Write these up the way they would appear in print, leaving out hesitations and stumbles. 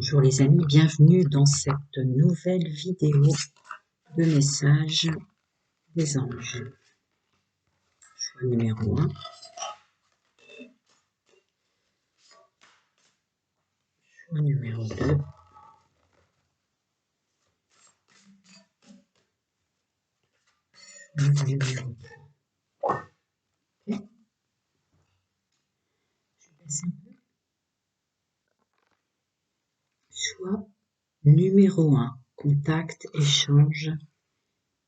Bonjour les amis, bienvenue dans cette nouvelle vidéo de messages des anges. Choix numéro 1, choix numéro 2, choix numéro 3. Okay. Je baisse un peu. Choix numéro 1, contact, échange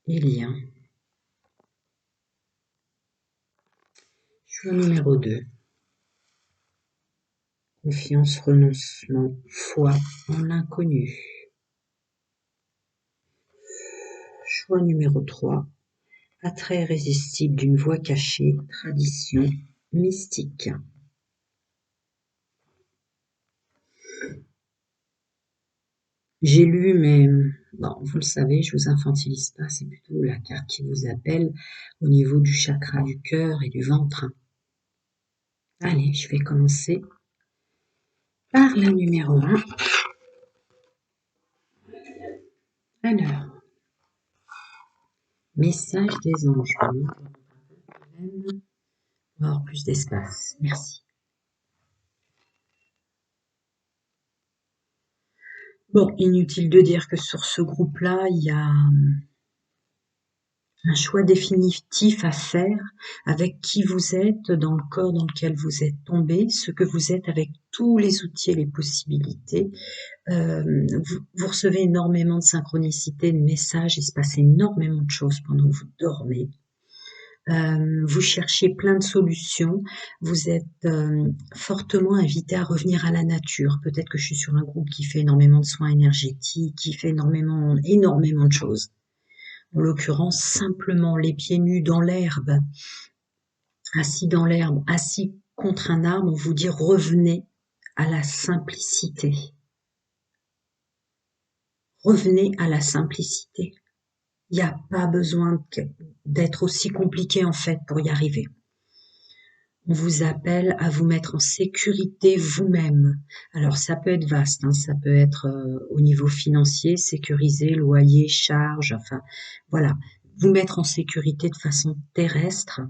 et lien. Choix numéro 2, confiance, renoncement, foi en l'inconnu. Choix numéro 3, attrait irrésistible d'une voix cachée, tradition mystique. J'ai lu, mais bon, vous le savez, je vous infantilise pas, c'est plutôt la carte qui vous appelle au niveau du chakra du cœur et du ventre. Allez, je vais commencer par la numéro 1. Alors, message des anges. Pour avoir plus d'espace. Merci. Bon, inutile de dire que sur ce groupe-là, il y a un choix définitif à faire avec qui vous êtes, dans le corps dans lequel vous êtes tombé, ce que vous êtes avec tous les outils et les possibilités. Vous recevez énormément de synchronicité, de messages, il se passe énormément de choses pendant que vous dormez. Vous cherchez plein de solutions, vous êtes fortement invité à revenir à la nature. Peut-être que je suis sur un groupe qui fait énormément de soins énergétiques, qui fait énormément de choses. En l'occurrence, simplement les pieds nus dans l'herbe, assis contre un arbre, on vous dit revenez à la simplicité. Revenez à la simplicité. Il n'y a pas besoin d'être aussi compliqué en fait pour y arriver. On vous appelle à vous mettre en sécurité vous-même. Alors ça peut être vaste, hein, ça peut être au niveau financier, sécuriser, loyer, charges, enfin voilà. Vous mettre en sécurité de façon terrestre.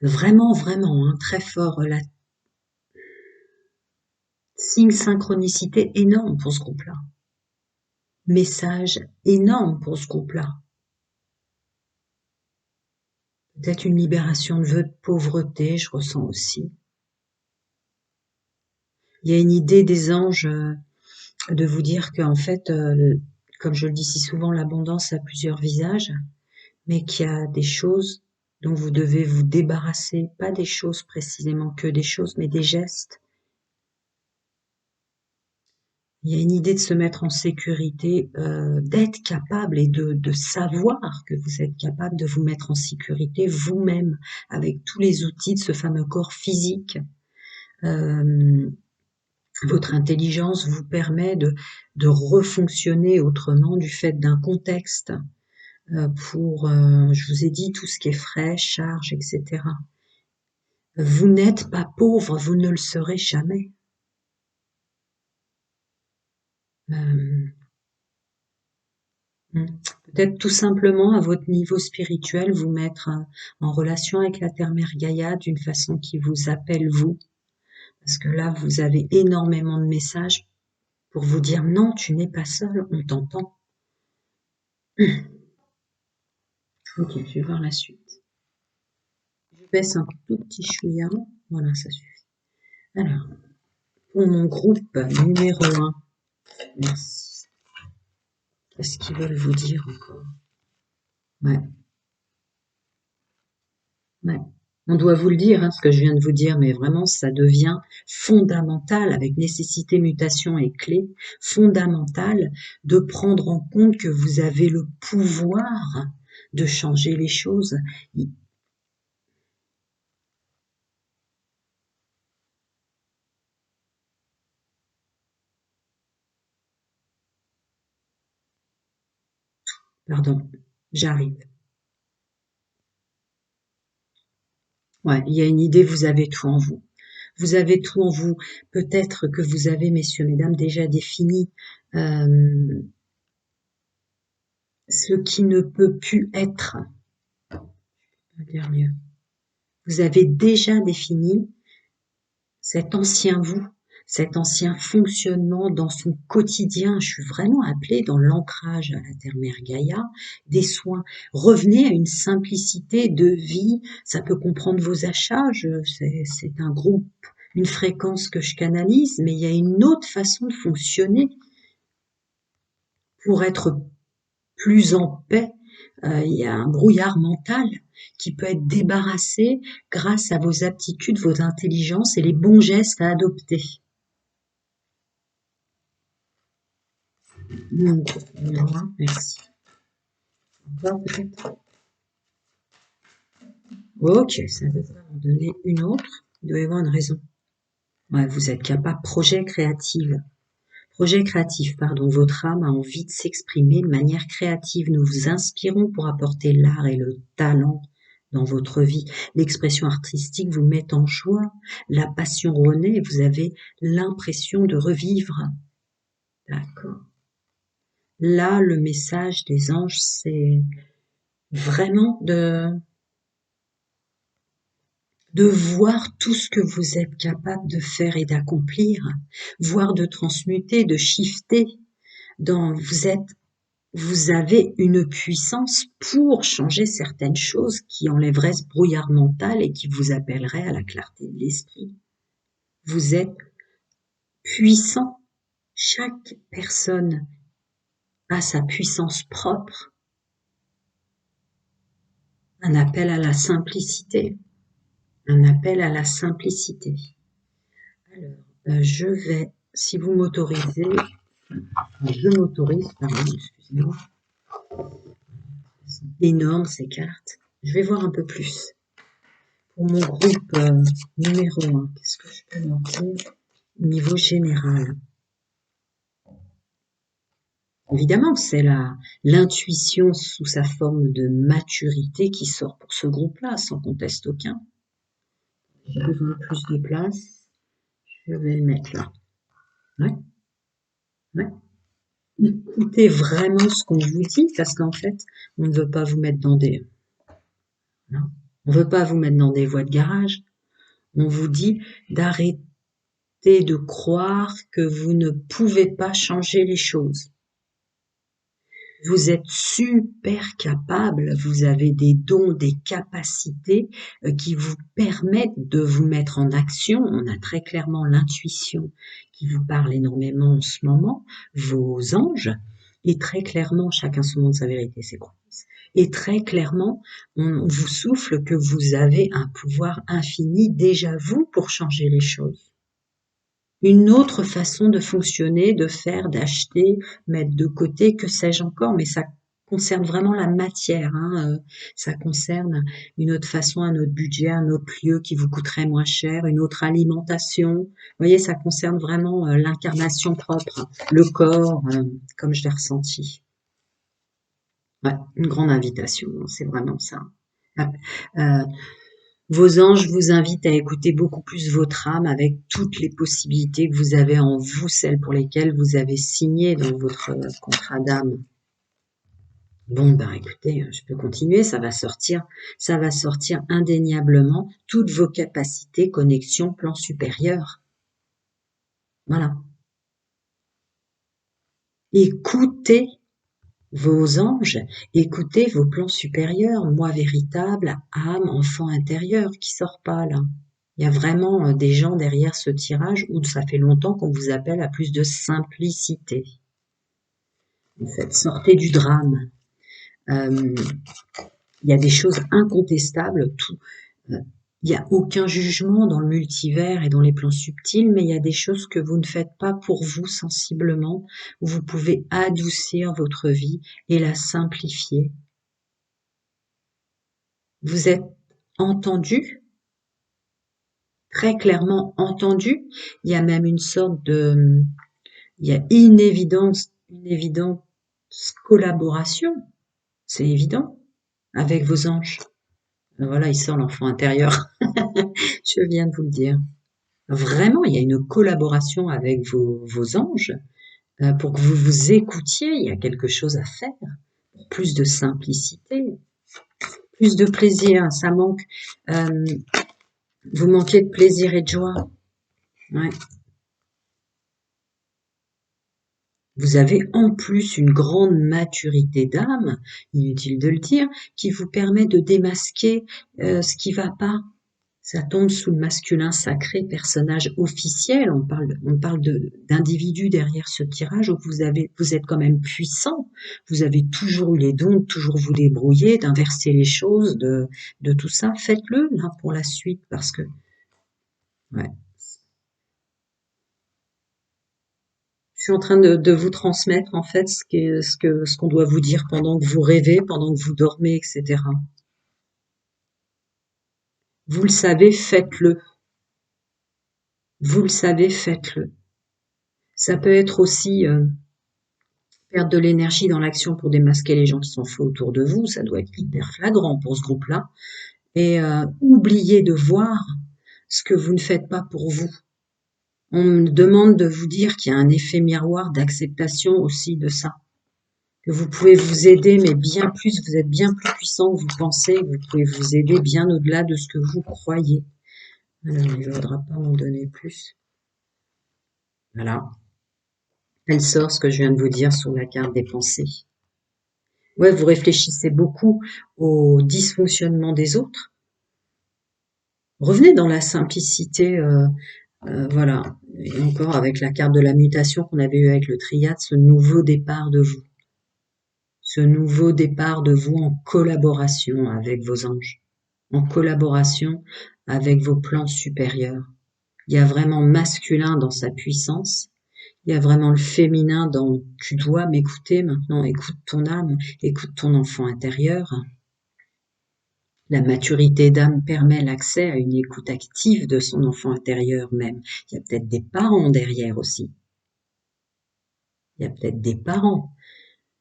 Vraiment, vraiment, hein, très fort. Signe synchronicité énorme pour ce groupe-là. Message énorme pour ce groupe-là. Peut-être une libération de vœux de pauvreté, je ressens aussi. Il y a une idée des anges de vous dire qu'en fait, comme je le dis si souvent, l'abondance a plusieurs visages, mais qu'il y a des choses dont vous devez vous débarrasser, pas des choses précisément que des choses, mais des gestes. Il y a une idée de se mettre en sécurité, d'être capable et de savoir que vous êtes capable de vous mettre en sécurité vous-même avec tous les outils de ce fameux corps physique. Votre intelligence vous permet de refonctionner autrement du fait d'un contexte pour, je vous ai dit, tout ce qui est frais, charges, etc. Vous n'êtes pas pauvre, vous ne le serez jamais. Peut-être tout simplement à votre niveau spirituel vous mettre en relation avec la Terre-Mère Gaïa d'une façon qui vous appelle vous. Parce que là, vous avez énormément de messages pour vous dire non, tu n'es pas seul, on t'entend. Ok, je vais voir la suite. Je baisse un tout petit chouïa. Voilà, ça suffit. Alors, pour mon groupe numéro 1, merci. Qu'est-ce qu'ils veulent vous dire encore? Ouais. On doit vous le dire, hein, ce que je viens de vous dire, mais vraiment, ça devient fondamental, avec nécessité, mutation et clé, fondamental de prendre en compte que vous avez le pouvoir de changer les choses. Pardon, j'arrive. Ouais, il y a une idée, vous avez tout en vous. Vous avez tout en vous. Peut-être que vous avez, messieurs, mesdames, déjà défini euh, ce qui ne peut plus être. On va dire mieux. Vous avez déjà défini cet ancien vous, cet ancien fonctionnement dans son quotidien. Je suis vraiment appelée dans l'ancrage à la terre-mère Gaïa, des soins. Revenez à une simplicité de vie. Ça peut comprendre vos achats. C'est un groupe, une fréquence que je canalise, mais il y a une autre façon de fonctionner pour être plus en paix. Il y a un brouillard mental qui peut être débarrassé grâce à vos aptitudes, vos intelligences et les bons gestes à adopter. Donc, numéro 1, merci. Encore peut-être. Ok, ça devrait en donner une autre. Il doit y avoir une raison. Ouais, vous êtes capable. Projet créatif, pardon. Votre âme a envie de s'exprimer de manière créative. Nous vous inspirons pour apporter l'art et le talent dans votre vie. L'expression artistique vous met en joie. La passion renaît et vous avez l'impression de revivre. D'accord. Là, le message des anges, c'est vraiment de voir tout ce que vous êtes capable de faire et d'accomplir, voire de transmuter, de shifter. Vous avez une puissance pour changer certaines choses qui enlèveraient ce brouillard mental et qui vous appelleraient à la clarté de l'esprit. Vous êtes puissant. Chaque personne a sa puissance propre. Un appel à la simplicité. Un appel à la simplicité. Alors, je vais, si vous m'autorisez, je m'autorise, pardon, excusez-moi. Elles sont énormes ces cartes. Je vais voir un peu plus. Pour mon groupe numéro 1, qu'est-ce que je peux leur dire au niveau général? Évidemment, c'est l'intuition sous sa forme de maturité qui sort pour ce groupe-là, sans conteste aucun. J'ai besoin de plus de place. Je vais le mettre là. Ouais, ouais. Écoutez vraiment ce qu'on vous dit, parce qu'en fait, on ne veut pas vous mettre dans des... Non, on ne veut pas vous mettre dans des voies de garage. On vous dit d'arrêter de croire que vous ne pouvez pas changer les choses. Vous êtes super capable, vous avez des dons, des capacités qui vous permettent de vous mettre en action. On a très clairement l'intuition qui vous parle énormément en ce moment, vos anges, et très clairement, chacun son nom de sa vérité, ses croyances. Et très clairement, on vous souffle que vous avez un pouvoir infini déjà vous pour changer les choses. Une autre façon de fonctionner, de faire, d'acheter, mettre de côté, que sais-je encore, mais ça concerne vraiment la matière, hein, ça concerne une autre façon, un autre budget, un autre lieu qui vous coûterait moins cher, une autre alimentation. Vous voyez, ça concerne vraiment l'incarnation propre, le corps, comme je l'ai ressenti. Ouais, une grande invitation, c'est vraiment ça. Euh, Vos anges vous invitent à écouter beaucoup plus votre âme avec toutes les possibilités que vous avez en vous, celles pour lesquelles vous avez signé dans votre contrat d'âme. Bon, ben écoutez, je peux continuer, ça va sortir indéniablement toutes vos capacités, connexion, plan supérieur. Voilà. Écoutez vos anges, écoutez vos plans supérieurs, moi véritable, âme, enfant intérieur, qui sort pas là. Il y a vraiment des gens derrière ce tirage où ça fait longtemps qu'on vous appelle à plus de simplicité. En fait, sortez du drame. Il y a des choses incontestables. Il n'y a aucun jugement dans le multivers et dans les plans subtils, mais il y a des choses que vous ne faites pas pour vous sensiblement, où vous pouvez adoucir votre vie et la simplifier. Vous êtes entendu, très clairement entendu. Il y a même une sorte de... Il y a une évidente collaboration, c'est évident, avec vos anges. Voilà, il sort l'enfant intérieur. Je viens de vous le dire. Vraiment, il y a une collaboration avec vos anges pour que vous vous écoutiez. Il y a quelque chose à faire. Plus de simplicité, plus de plaisir. Ça manque. Euh, vous manquez de plaisir et de joie. Ouais. Vous avez en plus une grande maturité d'âme, inutile de le dire, qui vous permet de démasquer ce qui va pas. Ça tombe sous le masculin sacré, personnage officiel. On parle d'individu derrière ce tirage où vous êtes quand même puissant. Vous avez toujours eu les dons, de toujours vous débrouiller, d'inverser les choses, de tout ça. Faites-le là pour la suite parce que ouais. Je suis en train de vous transmettre en fait ce qu'on doit vous dire pendant que vous rêvez, pendant que vous dormez, etc. Vous le savez, faites-le. Vous le savez, faites-le. Ça peut être aussi perdre de l'énergie dans l'action pour démasquer les gens qui sont faux autour de vous. Ça doit être hyper flagrant pour ce groupe-là. Et oubliez de voir ce que vous ne faites pas pour vous. On me demande de vous dire qu'il y a un effet miroir d'acceptation aussi de ça. Que vous pouvez vous aider, mais bien plus, vous êtes bien plus puissant que vous pensez, vous pouvez vous aider bien au-delà de ce que vous croyez. Alors, il ne faudra pas m'en donner plus. Voilà. Elle sort ce que je viens de vous dire sur la carte des pensées. Ouais, vous réfléchissez beaucoup au dysfonctionnement des autres. Revenez dans la simplicité, voilà. Et encore avec la carte de la mutation qu'on avait eue avec le triade, ce nouveau départ de vous. Ce nouveau départ de vous en collaboration avec vos anges, en collaboration avec vos plans supérieurs. Il y a vraiment masculin dans sa puissance, il y a vraiment le féminin dans tu dois m'écouter maintenant, écoute ton âme, écoute ton enfant intérieur. La maturité d'âme permet l'accès à une écoute active de son enfant intérieur même. Il y a peut-être des parents derrière aussi. Il y a peut-être des parents.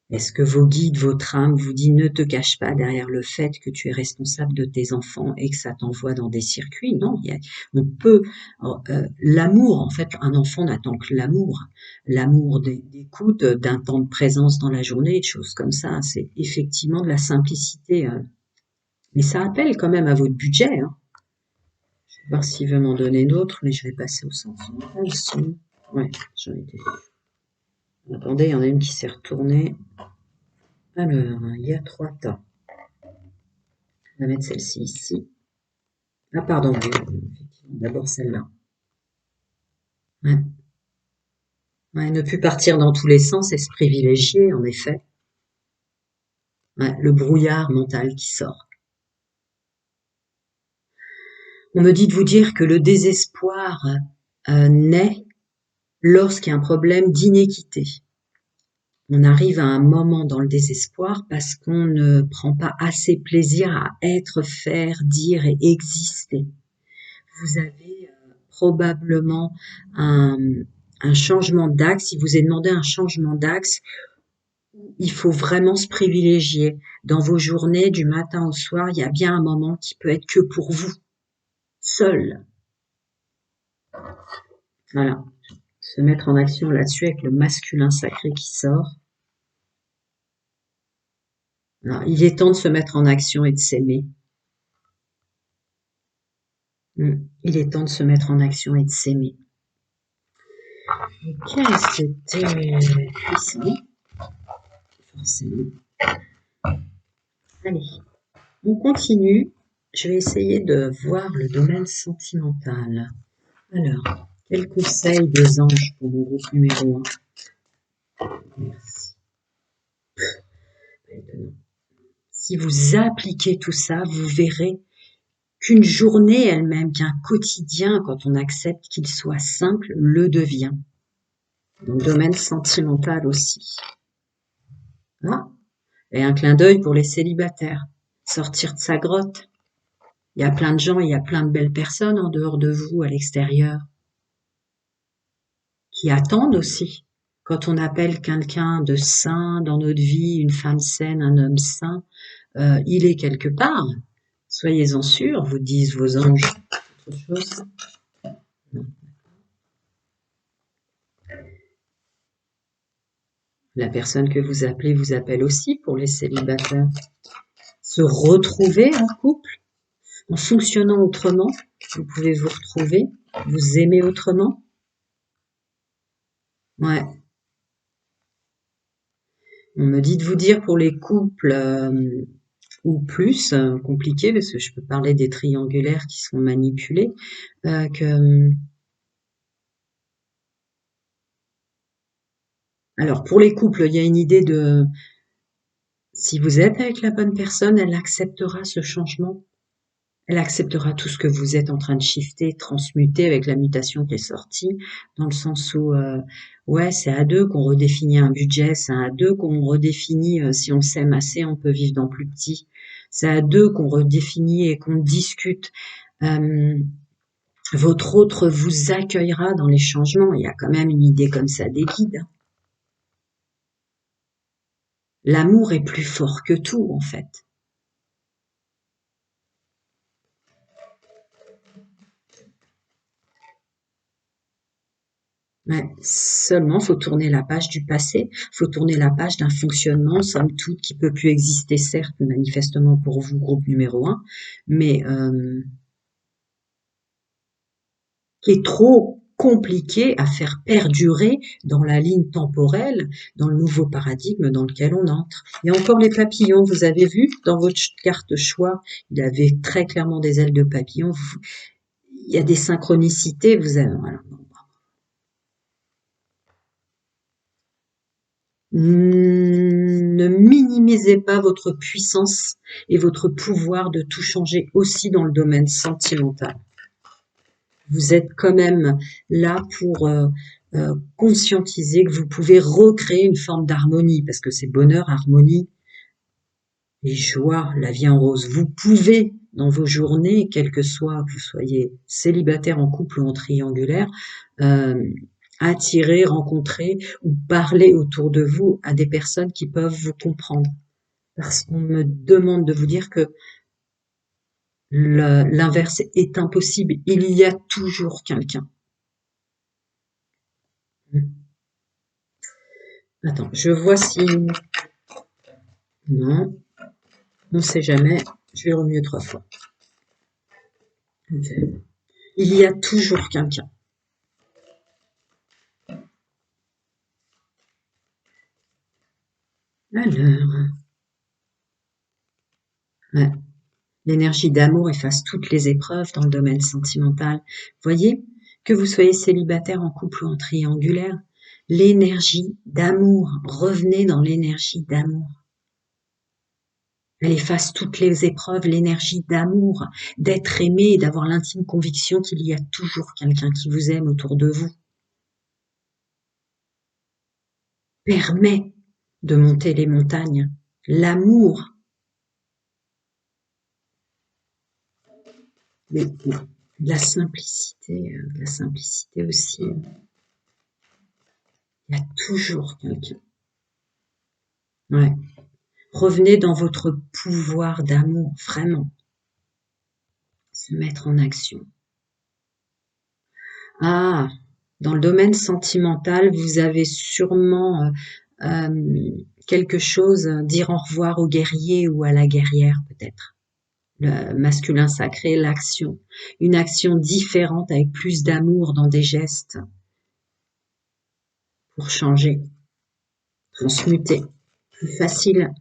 Est-ce que vos guides, votre âme vous dit ne te cache pas derrière le fait que tu es responsable de tes enfants et que ça t'envoie dans des circuits? Non, on peut. L'amour, en fait, un enfant n'attend que l'amour d'écoute, d'un temps de présence dans la journée, de choses comme ça. C'est effectivement de la simplicité, mais ça appelle quand même à votre budget. Hein. Je vais voir s'il veut m'en donner d'autres, mais je vais passer au sentimental. Ouais, j'en étais. Attendez, il y en a une qui s'est retournée. Alors, il y a 3 tas. On va mettre celle-ci ici. Ah pardon, oui, effectivement, d'abord celle-là. Ouais. Ouais, ne plus partir dans tous les sens et se privilégier, en effet. Ouais, le brouillard mental qui sort. On me dit de vous dire que le désespoir naît lorsqu'il y a un problème d'inéquité. On arrive à un moment dans le désespoir parce qu'on ne prend pas assez plaisir à être, faire, dire et exister. Vous avez probablement un, un changement d'axe. Il vous est demandé un changement d'axe. Il faut vraiment se privilégier. Dans vos journées, du matin au soir, il y a bien un moment qui peut être que pour vous, seul. Voilà. Se mettre en action là-dessus avec le masculin sacré qui sort. Alors, il est temps de se mettre en action et de s'aimer. Il est temps de se mettre en action et de s'aimer. Ok, c'était puissant, forcément. Allez, on continue. Je vais essayer de voir le domaine sentimental. Alors, quel conseil des anges pour mon groupe numéro 1? Merci. Si vous appliquez tout ça, vous verrez qu'une journée elle-même, qu'un quotidien, quand on accepte qu'il soit simple, le devient. Dans le domaine sentimental aussi. Ah, et un clin d'œil pour les célibataires. Sortir de sa grotte. Il y a plein de gens, il y a plein de belles personnes en dehors de vous, à l'extérieur, qui attendent aussi. Quand on appelle quelqu'un de saint dans notre vie, une femme saine, un homme saint, il est quelque part. Soyez-en sûrs, vous disent vos anges. Autre chose. Non. La personne que vous appelez vous appelle aussi pour les célibataires. Se retrouver en couple, en fonctionnant autrement, vous pouvez vous retrouver, vous aimer autrement. Ouais. On me dit de vous dire pour les couples ou plus compliqués, parce que je peux parler des triangulaires qui sont manipulés, que alors pour les couples, il y a une idée de si vous êtes avec la bonne personne, elle acceptera ce changement. Elle acceptera tout ce que vous êtes en train de shifter, transmuter avec la mutation qui est sortie, dans le sens où, ouais, c'est à deux qu'on redéfinit un budget, c'est à deux qu'on redéfinit si on s'aime assez, on peut vivre dans plus petit. C'est à deux qu'on redéfinit et qu'on discute. Euh, Votre autre vous accueillera dans les changements. Il y a quand même une idée comme ça des guides. L'amour est plus fort que tout, en fait. Ouais, seulement, faut tourner la page du passé, faut tourner la page d'un fonctionnement, somme toute, qui peut plus exister, certes, manifestement pour vous, groupe numéro un, mais qui est trop compliqué à faire perdurer dans la ligne temporelle, dans le nouveau paradigme dans lequel on entre. Et encore les papillons, vous avez vu, dans votre carte choix, il y avait très clairement des ailes de papillon, il y a des synchronicités, vous avez, voilà. Ne minimisez pas votre puissance et votre pouvoir de tout changer aussi dans le domaine sentimental. Vous êtes quand même là pour conscientiser que vous pouvez recréer une forme d'harmonie, parce que c'est bonheur, harmonie et joie, la vie en rose. Vous pouvez, dans vos journées, quel que soit que vous soyez célibataire, en couple ou en triangulaire, euh, attirer, rencontrer ou parler autour de vous à des personnes qui peuvent vous comprendre. Parce qu'on me demande de vous dire que l'inverse est impossible. Il y a toujours quelqu'un. Attends, je vois si... Non, on ne sait jamais. Je vais remuer 3 fois. Okay. Il y a toujours quelqu'un. Alors, ouais. L'énergie d'amour efface toutes les épreuves dans le domaine sentimental. Voyez, que vous soyez célibataire, en couple ou en triangulaire, l'énergie d'amour, revenez dans l'énergie d'amour. Elle efface toutes les épreuves, l'énergie d'amour, d'être aimé et d'avoir l'intime conviction qu'il y a toujours quelqu'un qui vous aime autour de vous. Permet de monter les montagnes. L'amour, mais la simplicité aussi. Il y a toujours quelqu'un. Ouais. Revenez dans votre pouvoir d'amour, vraiment. Se mettre en action. Ah, dans le domaine sentimental, vous avez sûrement quelque chose, dire au revoir au guerrier ou à la guerrière peut-être. Le masculin sacré, l'action. Une action différente avec plus d'amour dans des gestes pour changer, transmuter. Plus facile.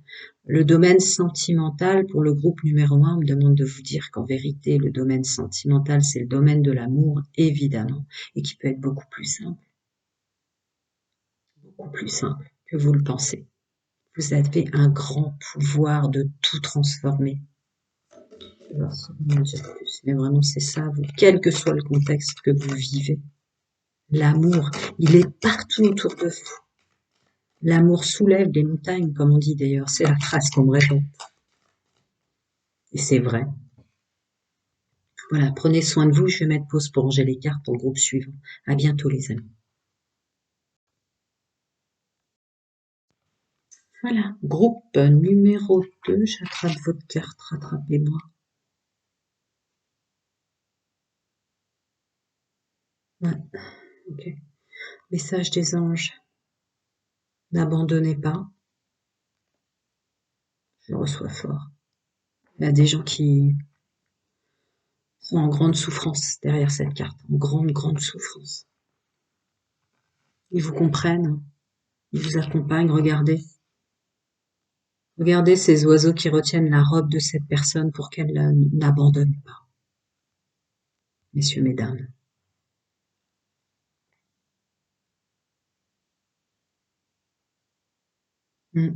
Le domaine sentimental, pour le groupe numéro un, on me demande de vous dire qu'en vérité, le domaine sentimental, c'est le domaine de l'amour, évidemment, et qui peut être beaucoup plus simple que vous le pensez. Vous avez un grand pouvoir de tout transformer. Mais vraiment, c'est ça, vous, quel que soit le contexte que vous vivez. L'amour, il est partout autour de vous. L'amour soulève des montagnes, comme on dit d'ailleurs. C'est la phrase qu'on me répète. Et c'est vrai. Voilà, prenez soin de vous. Je vais mettre pause pour ranger les cartes pour le groupe suivant. À bientôt, les amis. Voilà, groupe numéro 2. J'attrape votre carte, rattrapez-moi. Ouais, ok. Message des anges. N'abandonnez pas. Je le reçois fort. Il y a des gens qui sont en grande souffrance derrière cette carte. En grande, grande souffrance. Ils vous comprennent. Ils vous accompagnent. Regardez. Regardez ces oiseaux qui retiennent la robe de cette personne pour qu'elle n'abandonne pas. Messieurs, mesdames. Mm.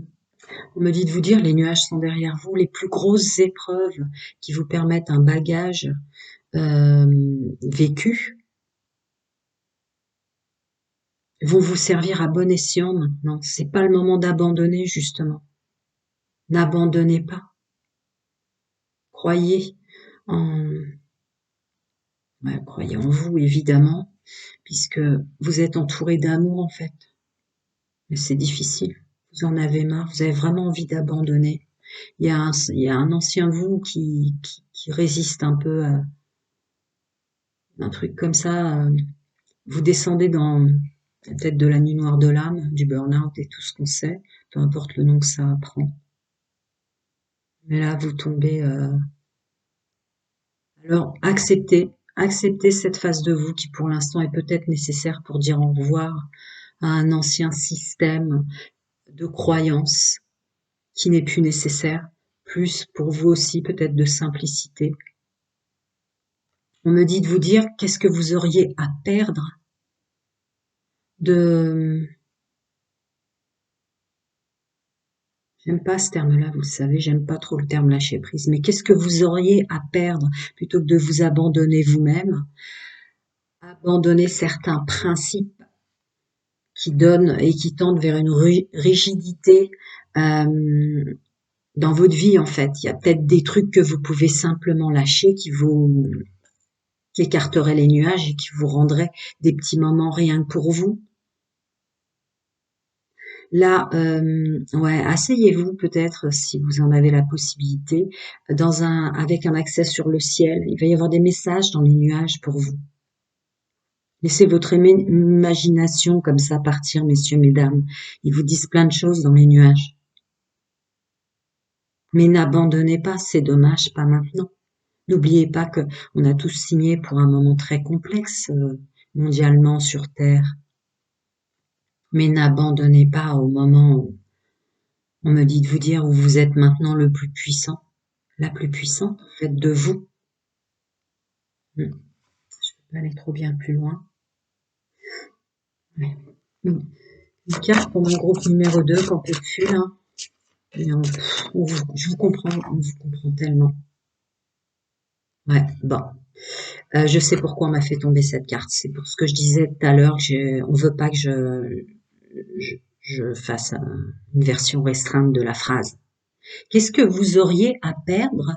On me dit de vous dire, les nuages sont derrière vous, les plus grosses épreuves qui vous permettent un bagage vécu vont vous servir à bon escient maintenant. C'est pas le moment d'abandonner, justement. N'abandonnez pas. Croyez en, ouais, croyez en vous, évidemment, puisque vous êtes entouré d'amour, en fait. Mais c'est difficile. Vous en avez marre. Vous avez vraiment envie d'abandonner. Il y a un ancien vous qui résiste un peu à un truc comme ça. Vous descendez dans peut-être de la nuit noire de l'âme, du burn-out et tout ce qu'on sait, peu importe le nom que ça prend. Mais là, vous tombez. Alors, acceptez cette phase de vous qui, pour l'instant, est peut-être nécessaire pour dire au revoir à un ancien système de croyances qui n'est plus nécessaire, plus pour vous aussi peut-être de simplicité. On me dit de vous dire qu'est-ce que vous auriez à perdre de... J'aime pas ce terme-là, vous le savez, j'aime pas trop le terme lâcher prise, mais qu'est-ce que vous auriez à perdre plutôt que de vous abandonner vous-même, abandonner certains principes qui donnent et qui tendent vers une rigidité dans votre vie en fait. Il y a peut-être des trucs que vous pouvez simplement lâcher qui écarteraient les nuages et qui vous rendraient des petits moments rien que pour vous. Là, ouais, asseyez-vous peut-être si vous en avez la possibilité, avec un accès sur le ciel. Il va y avoir des messages dans les nuages pour vous. Laissez votre imagination comme ça partir, messieurs, mesdames. Ils vous disent plein de choses dans les nuages. Mais n'abandonnez pas, c'est dommage, pas maintenant. N'oubliez pas que on a tous signé pour un moment très complexe mondialement sur Terre. Mais n'abandonnez pas au moment où on me dit de vous dire où vous êtes maintenant le plus puissant, la plus puissante en fait de vous. Je ne peux pas aller trop bien plus loin. Ouais. Une carte pour mon groupe numéro 2 qu'en peut plus là. Et je vous comprends, on vous comprend tellement. Ouais, bon. Je sais pourquoi on m'a fait tomber cette carte. C'est pour ce que je disais tout à l'heure, on veut pas que je fasse une version restreinte de la phrase. Qu'est-ce que vous auriez à perdre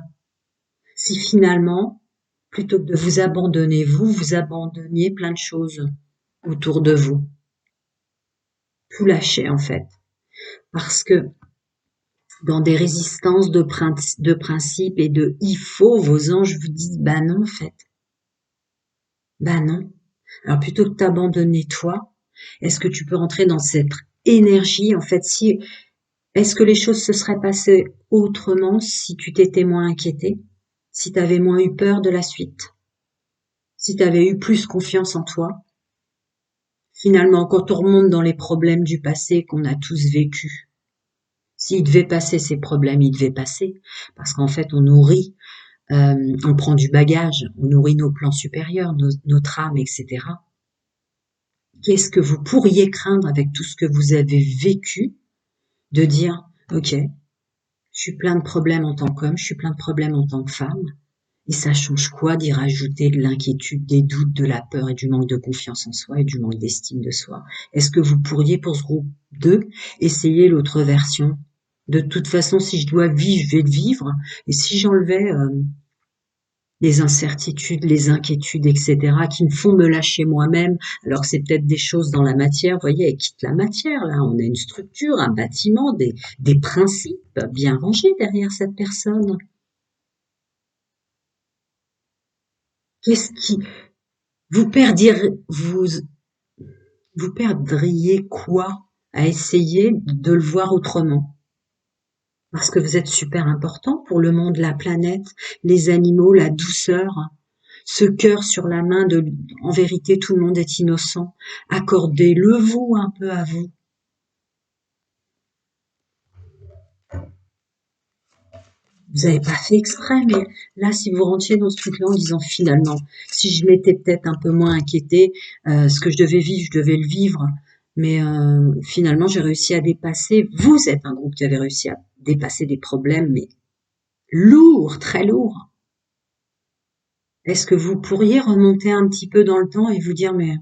si finalement, plutôt que de vous abandonner, vous abandonniez plein de choses autour de vous? Tout lâcher en fait. Parce que dans des résistances de principe et de il faut, vos anges vous disent bah non en fait. Bah non. Alors plutôt que t'abandonner toi, est-ce que tu peux rentrer dans cette énergie en fait si est-ce que les choses se seraient passées autrement si tu t'étais moins inquiété, si tu avais moins eu peur de la suite, si tu avais eu plus confiance en toi? Finalement, quand on remonte dans les problèmes du passé qu'on a tous vécus, s'il devait passer ces problèmes, ils devaient passer, parce qu'en fait, on prend du bagage, on nourrit nos plans supérieurs, notre âme, etc. Qu'est-ce que vous pourriez craindre avec tout ce que vous avez vécu de dire, ok, je suis plein de problèmes en tant qu'homme, je suis plein de problèmes en tant que femme, et ça change quoi d'y rajouter de l'inquiétude, des doutes, de la peur et du manque de confiance en soi et du manque d'estime de soi? Est-ce que vous pourriez, pour ce groupe 2, essayer l'autre version? De toute façon, si je dois vivre, je vais le vivre, et si j'enlevais les incertitudes, les inquiétudes, etc., qui me font me lâcher moi-même, alors que c'est peut-être des choses dans la matière, vous voyez, elle quitte la matière, là, on a une structure, un bâtiment, des principes bien rangés derrière cette personne. Qu'est-ce qui, Vous perdiez, vous perdriez quoi à essayer de le voir autrement? Parce que vous êtes super important pour le monde, la planète, les animaux, la douceur, ce cœur sur la main de, en vérité, tout le monde est innocent. Accordez-le vous un peu à vous. Vous avez pas fait exprès, mais là, si vous rentriez dans ce truc-là en disant finalement, si je m'étais peut-être un peu moins inquiétée, ce que je devais vivre, je devais le vivre, mais finalement, j'ai réussi à dépasser. Vous êtes un groupe qui avait réussi à dépasser des problèmes, mais lourds, très lourds. Est-ce que vous pourriez remonter un petit peu dans le temps et vous dire, mais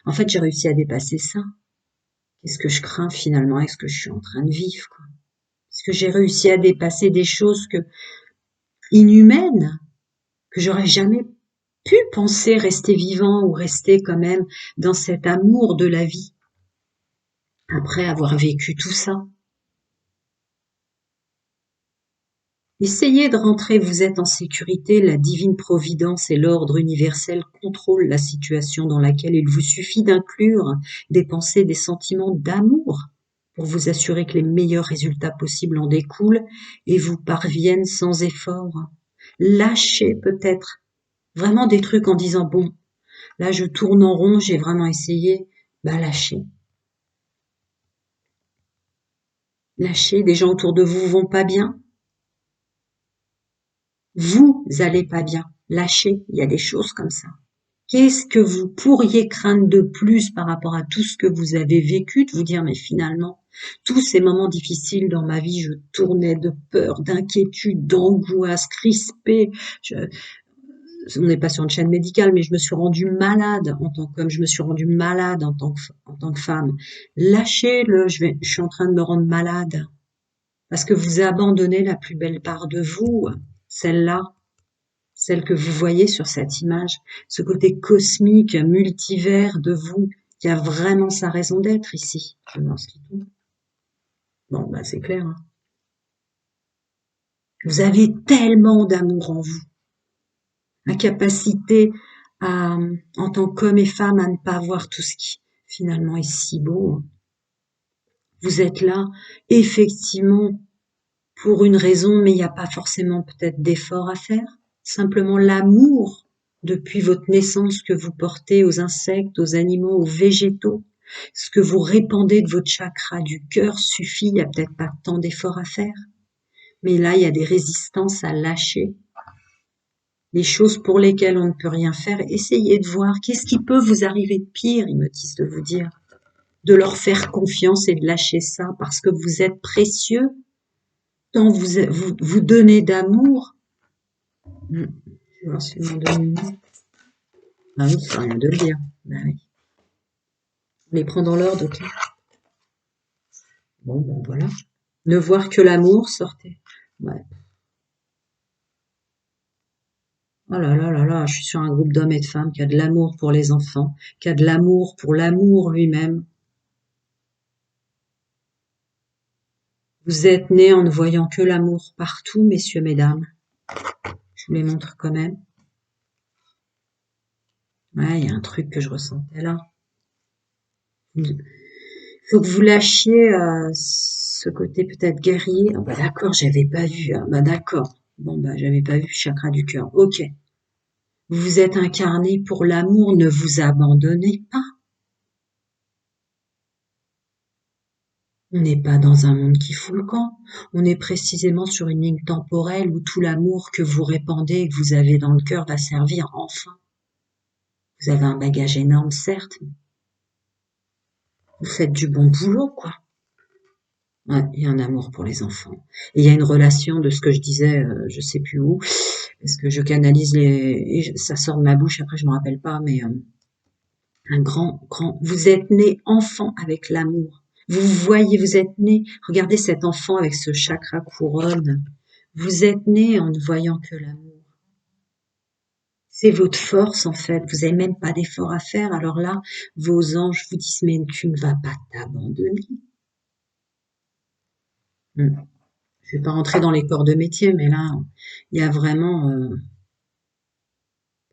en fait, j'ai réussi à dépasser ça. Qu'est-ce que je crains finalement avec ce que je suis en train de vivre, quoi. Est-ce que j'ai réussi à dépasser des choses inhumaines que j'aurais jamais pu penser rester vivant ou rester quand même dans cet amour de la vie après avoir vécu tout ça. Essayez de rentrer, vous êtes en sécurité, la divine providence et l'ordre universel contrôlent la situation dans laquelle il vous suffit d'inclure des pensées, des sentiments d'amour pour vous assurer que les meilleurs résultats possibles en découlent et vous parviennent sans effort. Lâchez peut-être vraiment des trucs en disant bon, là je tourne en rond, j'ai vraiment essayé, bah lâchez. Lâchez, des gens autour de vous vont pas bien, vous allez pas bien. Lâchez, il y a des choses comme ça. Qu'est-ce que vous pourriez craindre de plus par rapport à tout ce que vous avez vécu, de vous dire mais finalement, tous ces moments difficiles dans ma vie, je tournais de peur, d'inquiétude, d'angoisse, crispée. On n'est pas sur une chaîne médicale, mais je me suis rendue malade en tant qu'homme, je me suis rendue malade en tant que femme. Lâchez-le, je suis en train de me rendre malade. Parce que vous abandonnez la plus belle part de vous, celle-là, celle que vous voyez sur cette image, ce côté cosmique, multivers de vous, qui a vraiment sa raison d'être ici. Je pense qu'il tombe. Bon, bah c'est clair. Hein. Vous avez tellement d'amour en vous, la capacité à, en tant qu'homme et femme, à ne pas voir tout ce qui finalement est si beau. Vous êtes là, effectivement, pour une raison, mais il n'y a pas forcément peut-être d'effort à faire. Simplement l'amour depuis votre naissance que vous portez aux insectes, aux animaux, aux végétaux. Ce que vous répandez de votre chakra du cœur suffit, il n'y a peut-être pas tant d'efforts à faire. Mais là, il y a des résistances à lâcher. Les choses pour lesquelles on ne peut rien faire, essayez de voir qu'est-ce qui peut vous arriver de pire, ils me disent de vous dire. De leur faire confiance et de lâcher ça parce que vous êtes précieux. Tant vous donnez d'amour. Je vais voir si on donne une. Ah oui, c'est rien de le dire. Bah oui. On les prend dans l'ordre, ok. Bon, voilà. Ne voir que l'amour, sortez. Ouais. Oh là là là là, je suis sur un groupe d'hommes et de femmes qui a de l'amour pour les enfants, qui a de l'amour pour l'amour lui-même. Vous êtes nés en ne voyant que l'amour partout, messieurs, mesdames. Je vous les montre quand même. Ouais, il y a un truc que je ressentais là. Il faut que vous lâchiez ce côté peut-être guerrier. Ah bah d'accord, j'avais pas vu. Ah bah d'accord. Bon bah j'avais pas vu chakra du cœur. Ok. Vous vous êtes incarné pour l'amour, ne vous abandonnez pas. On n'est pas dans un monde qui fout le camp. On est précisément sur une ligne temporelle où tout l'amour que vous répandez et que vous avez dans le cœur va servir enfin. Vous avez un bagage énorme, certes. Vous faites du bon boulot, quoi. Ouais, il y a un amour pour les enfants. Et il y a une relation de ce que je disais, je sais plus où, parce que je canalise ça sort de ma bouche, après je me rappelle pas, mais un grand, vous êtes né enfant avec l'amour. Vous voyez, vous êtes né, regardez cet enfant avec ce chakra couronne. Vous êtes né en ne voyant que l'amour. C'est votre force, en fait. Vous n'avez même pas d'effort à faire. Alors là, vos anges vous disent, mais tu ne vas pas t'abandonner. Je je vais pas rentrer dans les corps de métier, mais là, il y a vraiment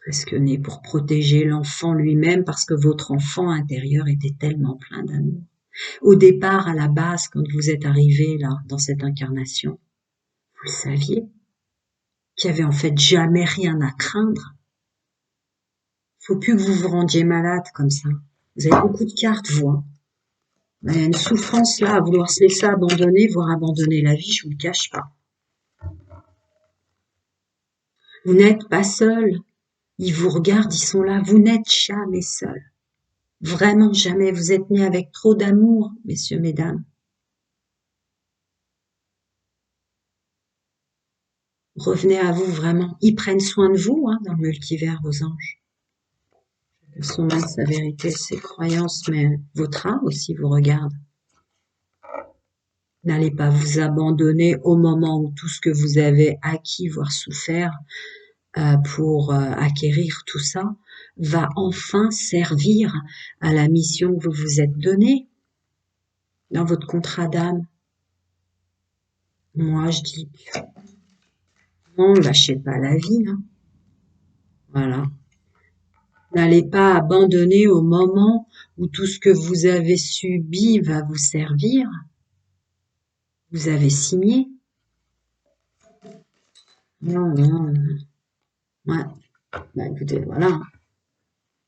presque né pour protéger l'enfant lui-même parce que votre enfant intérieur était tellement plein d'amour. Au départ, à la base, quand vous êtes arrivé là, dans cette incarnation, vous le saviez, qu'il n'y avait en fait jamais rien à craindre. Faut plus que vous vous rendiez malade comme ça. Vous avez beaucoup de cartes, vous. Hein. Il y a une souffrance là à vouloir se laisser abandonner, voire abandonner la vie, je vous le cache pas. Vous n'êtes pas seul. Ils vous regardent, ils sont là. Vous n'êtes jamais seul. Vraiment jamais. Vous êtes nés avec trop d'amour, messieurs, mesdames. Revenez à vous vraiment. Ils prennent soin de vous hein, dans le multivers, vos anges. Son mal, sa vérité, ses croyances, mais votre âme aussi vous regarde. N'allez pas vous abandonner au moment où tout ce que vous avez acquis, voire souffert, pour acquérir tout ça, va enfin servir à la mission que vous vous êtes donnée dans votre contrat d'âme. Moi, je dis, non, lâchez pas la vie. Hein. Voilà. N'allez pas abandonner au moment où tout ce que vous avez subi va vous servir. Vous avez signé. Non, non. Ouais. Bah écoutez, voilà.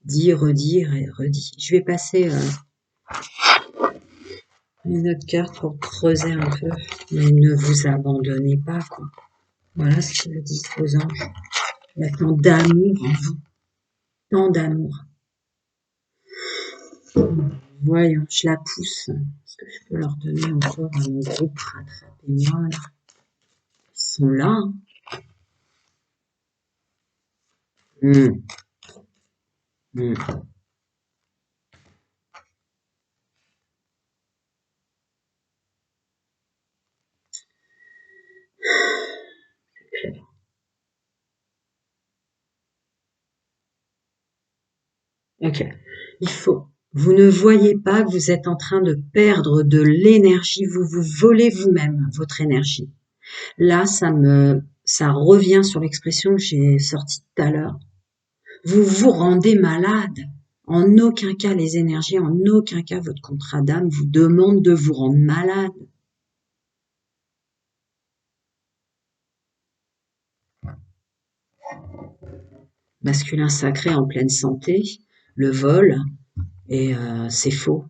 Dit, redire et redit. Je vais passer une autre carte pour creuser un peu. Mais ne vous abandonnez pas, quoi. Voilà ce qu'ils me disent aux anges. Il y a tant d'amour en vous. Tant d'amour. Voyons, je la pousse. Est-ce que je peux leur donner encore à mon groupe? Rattrapez-moi, là. Ils sont là. Hein. Mmh. Ok. Il faut. Vous ne voyez pas que vous êtes en train de perdre de l'énergie. Vous vous volez vous-même votre énergie. Là, ça revient sur l'expression que j'ai sortie tout à l'heure. Vous vous rendez malade. En aucun cas les énergies, en aucun cas votre contrat d'âme vous demande de vous rendre malade. Masculin sacré en pleine santé, le vol, et c'est faux.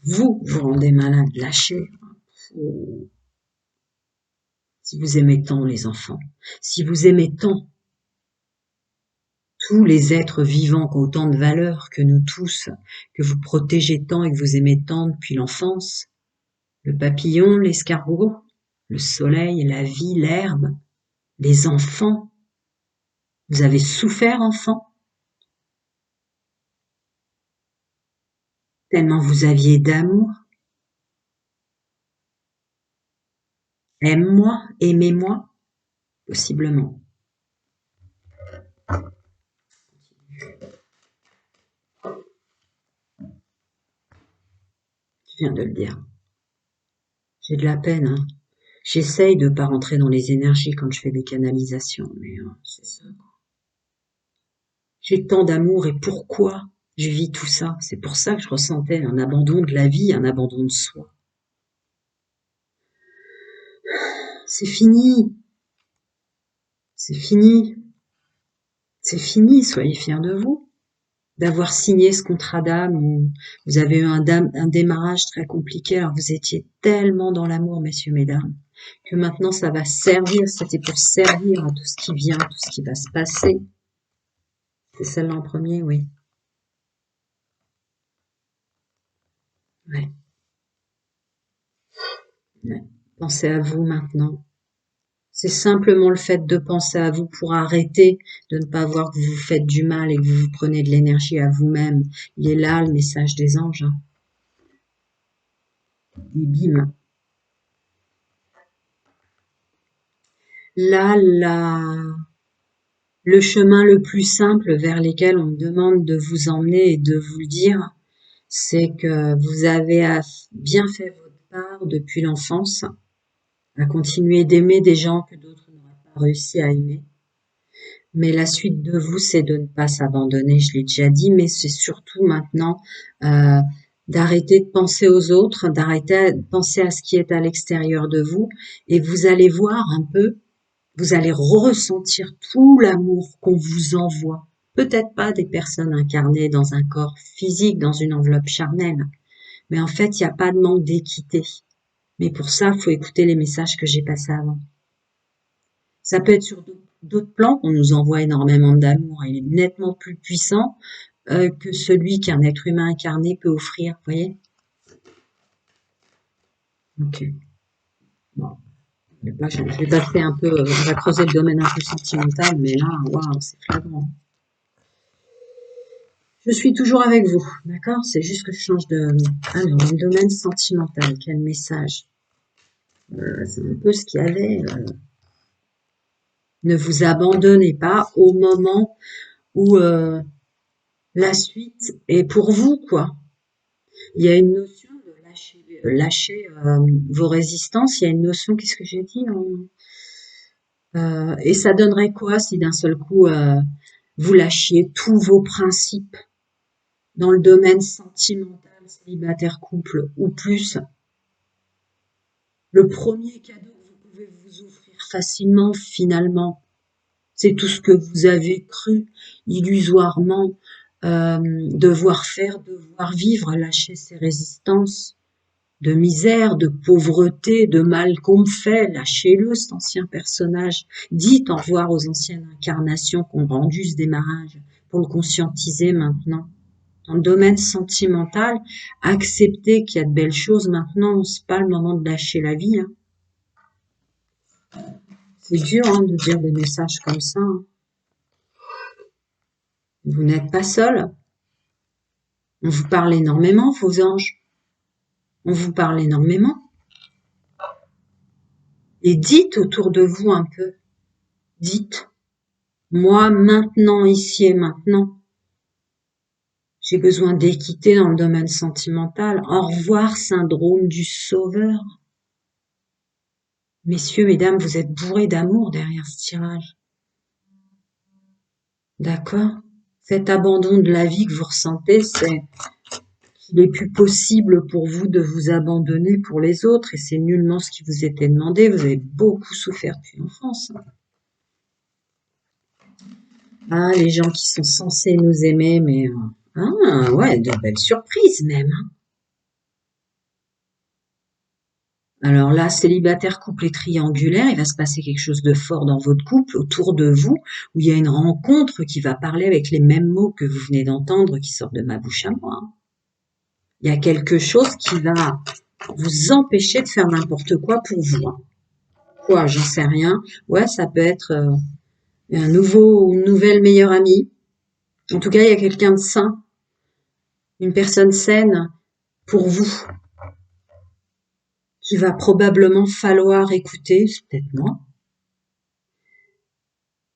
Vous vous rendez malade, lâchez. Si vous aimez tant les enfants, si vous aimez tant tous les êtres vivants qui ont autant de valeur que nous tous, que vous protégez tant et que vous aimez tant depuis l'enfance, le papillon, l'escargot, le soleil, la vie, l'herbe, les enfants. Vous avez souffert, enfant, tellement vous aviez d'amour. Aime-moi, aimez-moi, possiblement. Je viens de le dire. J'ai de la peine, hein. J'essaye de pas rentrer dans les énergies quand je fais des canalisations, mais c'est ça. J'ai tant d'amour et pourquoi je vis tout ça? C'est pour ça que je ressentais un abandon de la vie, un abandon de soi. C'est fini. C'est fini. C'est fini, soyez fiers de vous. D'avoir signé ce contrat d'âme où vous avez eu un démarrage très compliqué, alors vous étiez tellement dans l'amour, messieurs, mesdames, que maintenant ça va servir, c'était pour servir à tout ce qui vient, tout ce qui va se passer. C'est celle-là en premier, oui. Ouais. Ouais. Pensez à vous maintenant. C'est simplement le fait de penser à vous pour arrêter de ne pas voir que vous vous faites du mal et que vous vous prenez de l'énergie à vous-même. Il est là le message des anges. Hein. Et bim. Là, le chemin le plus simple vers lequel on me demande de vous emmener et de vous le dire, c'est que vous avez bien fait votre part depuis l'enfance, à continuer d'aimer des gens que d'autres n'auraient pas réussi à aimer. Mais la suite de vous, c'est de ne pas s'abandonner, je l'ai déjà dit, mais c'est surtout maintenant euh, d'arrêter de penser aux autres, d'arrêter de penser à ce qui est à l'extérieur de vous, et vous allez voir un peu, vous allez ressentir tout l'amour qu'on vous envoie. Peut-être pas des personnes incarnées dans un corps physique, dans une enveloppe charnelle, mais en fait, il n'y a pas de manque d'équité. Mais pour ça, il faut écouter les messages que j'ai passés avant. Ça peut être sur d'autres plans qu'on nous envoie énormément d'amour. Il est nettement plus puissant que celui qu'un être humain incarné peut offrir. Vous voyez? Ok. Bon. Là, je vais passer un peu, on va creuser le domaine un peu sentimental, mais là, waouh, c'est flagrant. Je suis toujours avec vous, d'accord? C'est juste que je change de... Alors, le domaine sentimental, quel message? C'est un peu ce qu'il y avait. Ne vous abandonnez pas au moment où la suite est pour vous, quoi. Il y a une notion de lâcher vos résistances. Il y a une notion, qu'est-ce que j'ai dit? Et ça donnerait quoi si d'un seul coup vous lâchiez tous vos principes dans le domaine sentimental, célibataire, couple ou plus? Le premier cadeau que vous pouvez vous offrir facilement, finalement, c'est tout ce que vous avez cru illusoirement devoir faire, devoir vivre, lâcher ses résistances de misère, de pauvreté, de mal qu'on me fait. Lâchez-le, cet ancien personnage. Dites au revoir aux anciennes incarnations qui ont rendu ce démarrage pour le conscientiser maintenant. Dans le domaine sentimental, acceptez qu'il y a de belles choses maintenant. C'est pas le moment de lâcher la vie. Hein. C'est dur de dire des messages comme ça. Hein. Vous n'êtes pas seul. On vous parle énormément, vos anges. On vous parle énormément. Et dites autour de vous un peu. Dites. Moi, maintenant, ici et maintenant, j'ai besoin d'équité dans le domaine sentimental. Au revoir, syndrome du sauveur. Messieurs, mesdames, vous êtes bourrés d'amour derrière ce tirage. D'accord? Cet abandon de la vie que vous ressentez, c'est qu'il est plus possible pour vous de vous abandonner pour les autres et c'est nullement ce qui vous était demandé. Vous avez beaucoup souffert depuis l'enfance. Ah, les gens qui sont censés nous aimer, mais ouais, de belles surprises même. Alors là, célibataire, couple et triangulaire, il va se passer quelque chose de fort dans votre couple, autour de vous, où il y a une rencontre qui va parler avec les mêmes mots que vous venez d'entendre qui sortent de ma bouche à moi. Il y a quelque chose qui va vous empêcher de faire n'importe quoi pour vous. Quoi, j'en sais rien. Ouais, ça peut être un nouveau ou une nouvelle meilleure amie. En tout cas, il y a quelqu'un de sain, une personne saine pour vous, qu'il va probablement falloir écouter, c'est peut-être moi,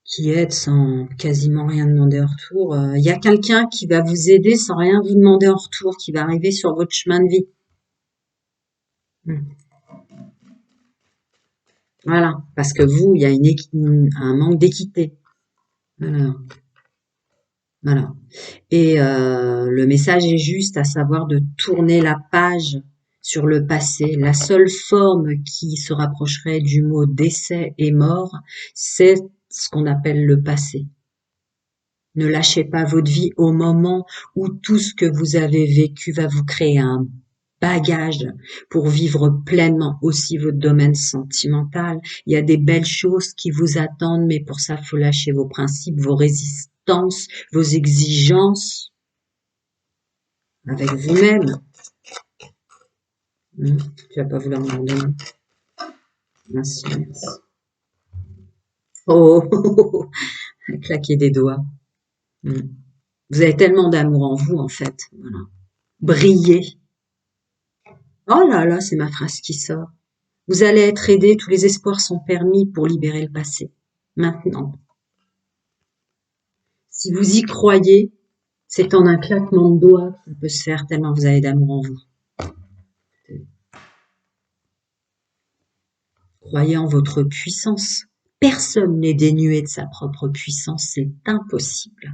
qui aide sans quasiment rien demander en retour. Il y a quelqu'un qui va vous aider sans rien vous demander en retour, qui va arriver sur votre chemin de vie. Voilà, parce que vous, il y a un manque d'équité. Voilà. Voilà. Et le message est juste, à savoir de tourner la page sur le passé. La seule forme qui se rapprocherait du mot décès et mort, c'est ce qu'on appelle le passé. Ne lâchez pas votre vie au moment où tout ce que vous avez vécu va vous créer un bagage pour vivre pleinement aussi votre domaine sentimental. Il y a des belles choses qui vous attendent, mais pour ça, il faut lâcher vos principes, vos résistances, vos exigences avec vous-même. Tu vas pas vouloir me demander. Merci, merci. Oh, claquer des doigts. Vous avez tellement d'amour en vous, en fait. Voilà. Brillez. Oh là là, c'est ma phrase qui sort. Vous allez être aidé, tous les espoirs sont permis pour libérer le passé. Maintenant. Si vous y croyez, c'est en un claquement de doigts que ça peut se faire tellement vous avez d'amour en vous. Croyez en votre puissance. Personne n'est dénué de sa propre puissance, c'est impossible.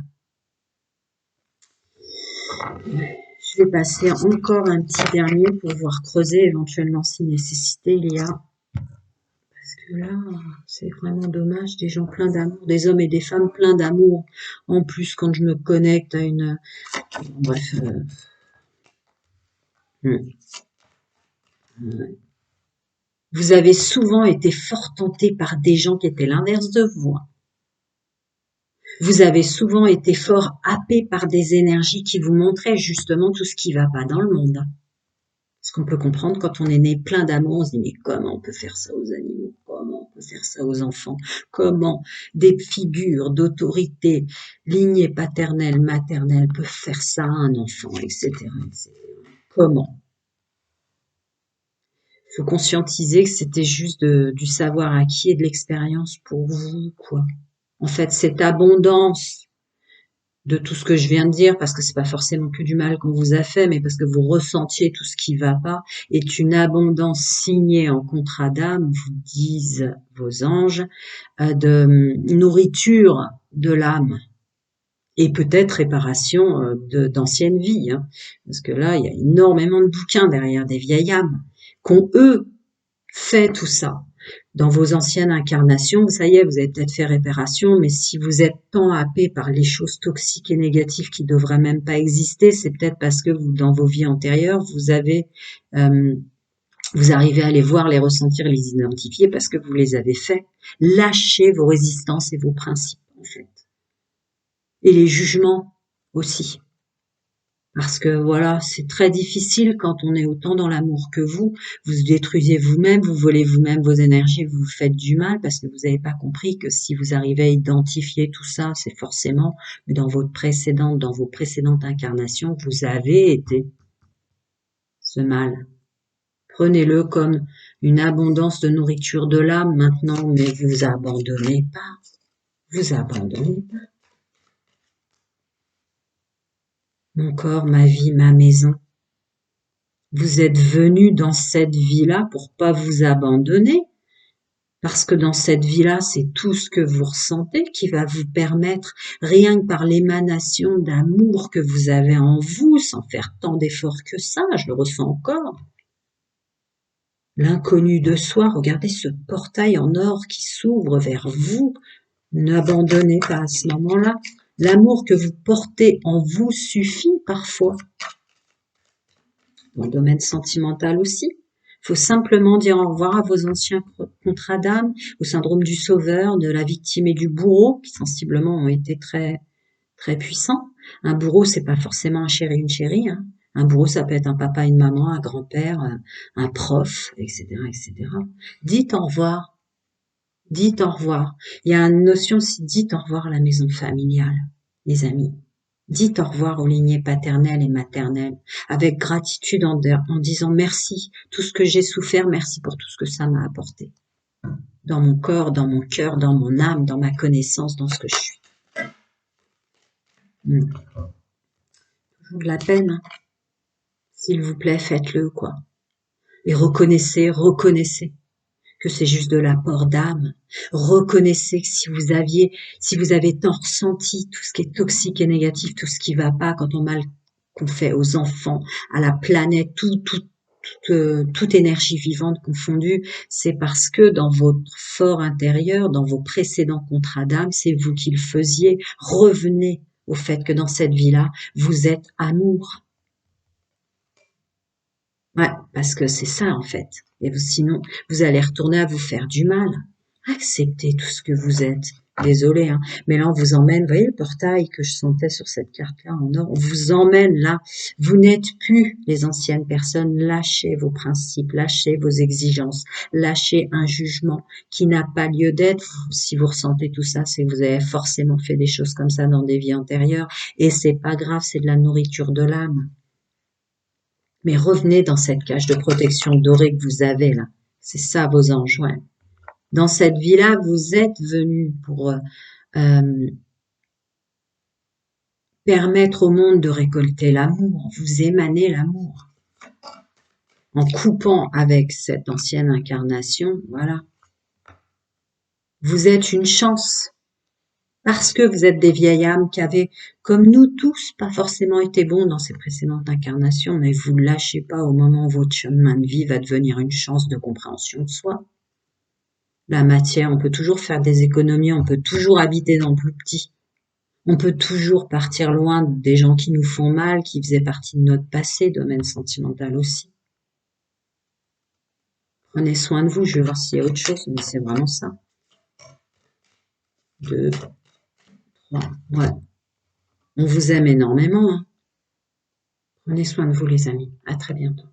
Je vais passer encore un petit dernier pour voir creuser éventuellement si nécessité il y a. Parce que là, c'est vraiment dommage, des gens pleins d'amour, des hommes et des femmes pleins d'amour. En plus, quand je me connecte à une... Bref. Vous avez souvent été fort tenté par des gens qui étaient l'inverse de vous. Vous avez souvent été fort happé par des énergies qui vous montraient justement tout ce qui va pas dans le monde. Ce qu'on peut comprendre quand on est né plein d'amour, on se dit mais comment on peut faire ça aux animaux? Comment on peut faire ça aux enfants? Comment des figures d'autorité, lignée paternelle, maternelle peuvent faire ça à un enfant, etc., etc. Comment? Il faut conscientiser que c'était juste du savoir acquis et de l'expérience pour vous, quoi. En fait, cette abondance de tout ce que je viens de dire, parce que c'est pas forcément que du mal qu'on vous a fait, mais parce que vous ressentiez tout ce qui va pas, est une abondance signée en contrat d'âme, vous disent vos anges, de nourriture de l'âme et peut-être réparation d'anciennes vies, hein, parce que là, il y a énormément de bouquins derrière des vieilles âmes qu'ont eux fait tout ça. Dans vos anciennes incarnations, ça y est, vous avez peut-être fait réparation, mais si vous êtes tant happé par les choses toxiques et négatives qui devraient même pas exister, c'est peut-être parce que vous, dans vos vies antérieures, vous avez, vous arrivez à les voir, les ressentir, les identifier parce que vous les avez fait. Lâchez vos résistances et vos principes, en fait. Et les jugements aussi. Parce que voilà, c'est très difficile quand on est autant dans l'amour que vous détruisez vous-même, vous volez vous-même vos énergies, vous vous faites du mal parce que vous n'avez pas compris que si vous arrivez à identifier tout ça, c'est forcément que dans vos précédentes incarnations, vous avez été ce mal. Prenez-le comme une abondance de nourriture de l'âme maintenant, mais vous abandonnez pas. Vous abandonnez pas. Mon corps, ma vie, ma maison. Vous êtes venu dans cette vie-là pour pas vous abandonner, parce que dans cette vie-là, c'est tout ce que vous ressentez qui va vous permettre, rien que par l'émanation d'amour que vous avez en vous, sans faire tant d'efforts que ça, je le ressens encore. L'inconnu de soi, regardez ce portail en or qui s'ouvre vers vous. N'abandonnez pas à ce moment-là. L'amour que vous portez en vous suffit parfois. Dans le domaine sentimental aussi. Il faut simplement dire au revoir à vos anciens contrats d'âme, au syndrome du sauveur, de la victime et du bourreau, qui sensiblement ont été très, très puissants. Un bourreau, c'est pas forcément un chéri, une chérie, hein. Un bourreau, ça peut être un papa, une maman, un grand-père, un prof, etc., etc. Dites au revoir. Dites au revoir. Il y a une notion aussi, dites au revoir à la maison familiale, les amis. Dites au revoir aux lignées paternelles et maternelles, avec gratitude en disant merci, tout ce que j'ai souffert, merci pour tout ce que ça m'a apporté. Dans mon corps, dans mon cœur, dans mon âme, dans ma connaissance, dans ce que je suis. Toujours de la peine, hein. S'il vous plaît, faites-le, quoi. Et reconnaissez que c'est juste de l'apport d'âme. Reconnaissez que si vous avez tant ressenti tout ce qui est toxique et négatif, tout ce qui va pas, quand qu'on fait aux enfants, à la planète, toute énergie vivante confondue, c'est parce que dans votre fort intérieur, dans vos précédents contrats d'âme, c'est vous qui le faisiez. Revenez au fait que dans cette vie-là, vous êtes amour. Ouais, parce que c'est ça en fait. Et sinon, vous allez retourner à vous faire du mal. Acceptez tout ce que vous êtes. Désolée, hein. Mais là, on vous emmène, vous voyez le portail que je sentais sur cette carte-là en or, on vous emmène là. Vous n'êtes plus les anciennes personnes. Lâchez vos principes, lâchez vos exigences, lâchez un jugement qui n'a pas lieu d'être. Si vous ressentez tout ça, c'est que vous avez forcément fait des choses comme ça dans des vies antérieures. Et c'est pas grave, c'est de la nourriture de l'âme. Mais revenez dans cette cage de protection dorée que vous avez là. C'est ça vos anges, ouais. Dans cette vie-là, vous êtes venus pour permettre au monde de récolter l'amour. Vous émanez l'amour. En coupant avec cette ancienne incarnation, voilà. Vous êtes une chance. Parce que vous êtes des vieilles âmes qui avaient, comme nous tous, pas forcément été bons dans ces précédentes incarnations, mais vous ne lâchez pas au moment où votre chemin de vie va devenir une chance de compréhension de soi. La matière, on peut toujours faire des économies, on peut toujours habiter dans le plus petit. On peut toujours partir loin des gens qui nous font mal, qui faisaient partie de notre passé, domaine sentimental aussi. Prenez soin de vous, je vais voir s'il y a autre chose, mais c'est vraiment ça. 2, 3, ouais. On vous aime énormément, hein. Prenez soin de vous, les amis. À très bientôt.